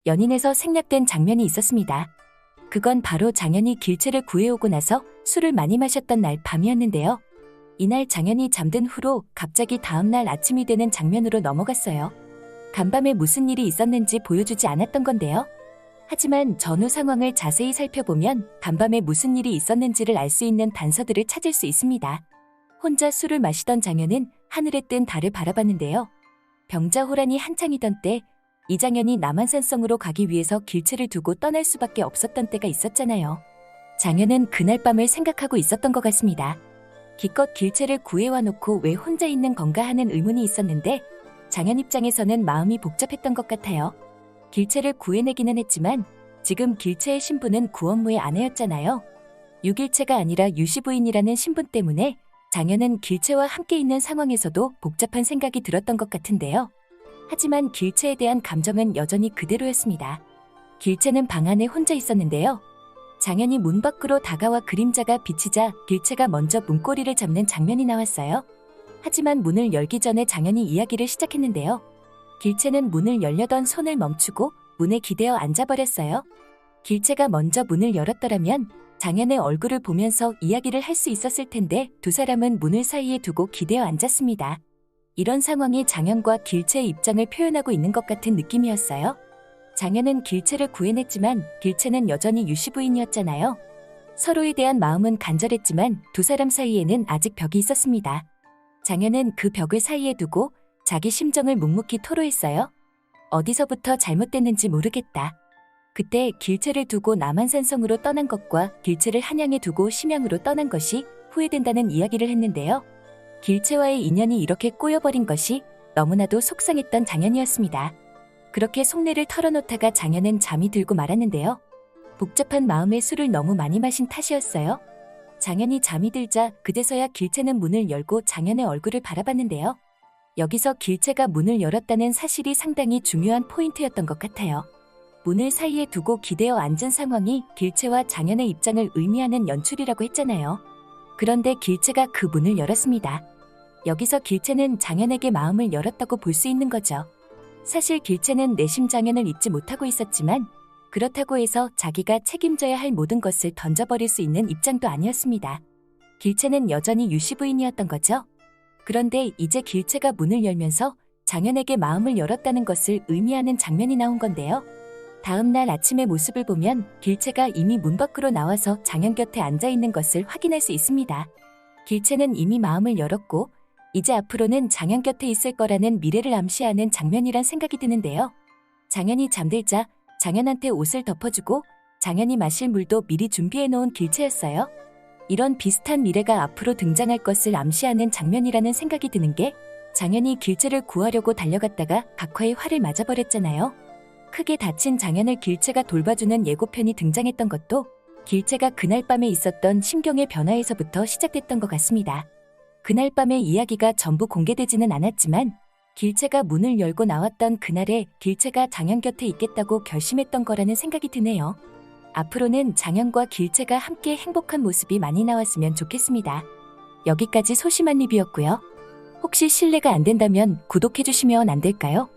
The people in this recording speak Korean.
연인에서 생략된 장면이 있었습니다. 그건 바로 장현이 길채를 구해오고 나서 술을 많이 마셨던 날 밤이었는데요. 이날 장현이 잠든 후로 갑자기 다음날 아침이 되는 장면으로 넘어갔어요. 간밤에 무슨 일이 있었는지 보여주지 않았던 건데요. 하지만 전후 상황을 자세히 살펴보면 간밤에 무슨 일이 있었는지를 알 수 있는 단서들을 찾을 수 있습니다. 혼자 술을 마시던 장현은 하늘에 뜬 달을 바라봤는데요. 병자호란이 한창이던 때 이장현이 남한산성으로 가기 위해서 길채를 두고 떠날 수밖에 없었던 때가 있었잖아요. 장현은 그날 밤을 생각하고 있었던 것 같습니다. 기껏 길채를 구해와 놓고 왜 혼자 있는 건가 하는 의문이 있었는데 장현 입장에서는 마음이 복잡했던 것 같아요. 길채를 구해내기는 했지만 지금 길채의 신분은 구원무의 아내였잖아요. 유길채가 아니라 유시부인이라는 신분 때문에 장현은 길채와 함께 있는 상황에서도 복잡한 생각이 들었던 것 같은데요. 하지만 길채에 대한 감정은 여전히 그대로였습니다. 길채는 방 안에 혼자 있었는데요. 장현이 문 밖으로 다가와 그림자가 비치자 길채가 먼저 문고리를 잡는 장면이 나왔어요. 하지만 문을 열기 전에 장현이 이야기를 시작했는데요. 길채는 문을 열려던 손을 멈추고 문에 기대어 앉아버렸어요. 길채가 먼저 문을 열었더라면 장현의 얼굴을 보면서 이야기를 할 수 있었을 텐데 두 사람은 문을 사이에 두고 기대어 앉았습니다. 이런 상황이 장현과 길채의 입장을 표현하고 있는 것 같은 느낌이었어요. 장현은 길채를 구해냈지만 길채는 여전히 유시부인이었잖아요. 서로에 대한 마음은 간절했지만 두 사람 사이에는 아직 벽이 있었습니다. 장현은 그 벽을 사이에 두고 자기 심정을 묵묵히 토로했어요. 어디서부터 잘못됐는지 모르겠다. 그때 길채를 두고 남한산성으로 떠난 것과 길채를 한양에 두고 심양으로 떠난 것이 후회된다는 이야기를 했는데요. 길채와의 인연이 이렇게 꼬여버린 것이 너무나도 속상했던 장현이었습니다. 그렇게 속내를 털어놓다가 장현은 잠이 들고 말았는데요. 복잡한 마음에 술을 너무 많이 마신 탓이었어요. 장현이 잠이 들자 그제서야 길채는 문을 열고 장현의 얼굴을 바라봤는데요. 여기서 길채가 문을 열었다는 사실이 상당히 중요한 포인트였던 것 같아요. 문을 사이에 두고 기대어 앉은 상황이 길채와 장현의 입장을 의미하는 연출이라고 했잖아요. 그런데 길채가 그 문을 열었습니다. 여기서 길채는 장현에게 마음을 열었다고 볼 수 있는 거죠. 사실 길채는 내심 장현을 잊지 못하고 있었지만 그렇다고 해서 자기가 책임져야 할 모든 것을 던져버릴 수 있는 입장도 아니었습니다. 길채는 여전히 유시부인이었던 거죠. 그런데 이제 길채가 문을 열면서 장현에게 마음을 열었다는 것을 의미하는 장면이 나온 건데요. 다음 날 아침의 모습을 보면 길채가 이미 문 밖으로 나와서 장현 곁에 앉아있는 것을 확인할 수 있습니다. 길채는 이미 마음을 열었고 이제 앞으로는 장현 곁에 있을 거라는 미래를 암시하는 장면이란 생각이 드는데요. 장현이 잠들자 장현한테 옷을 덮어주고 장현이 마실 물도 미리 준비해놓은 길채였어요. 이런 비슷한 미래가 앞으로 등장할 것을 암시하는 장면이라는 생각이 드는 게 장현이 길채를 구하려고 달려갔다가 각화의 활을 맞아버렸잖아요. 크게 다친 장현을 길채가 돌봐주는 예고편이 등장했던 것도 길채가 그날 밤에 있었던 심경의 변화에서부터 시작됐던 것 같습니다. 그날 밤의 이야기가 전부 공개되지는 않았지만 길채가 문을 열고 나왔던 그날에 길채가 장현 곁에 있겠다고 결심했던 거라는 생각이 드네요. 앞으로는 장현과 길채가 함께 행복한 모습이 많이 나왔으면 좋겠습니다. 여기까지 소심한 리뷰였고요. 혹시 실례가 안 된다면 구독해주시면 안 될까요?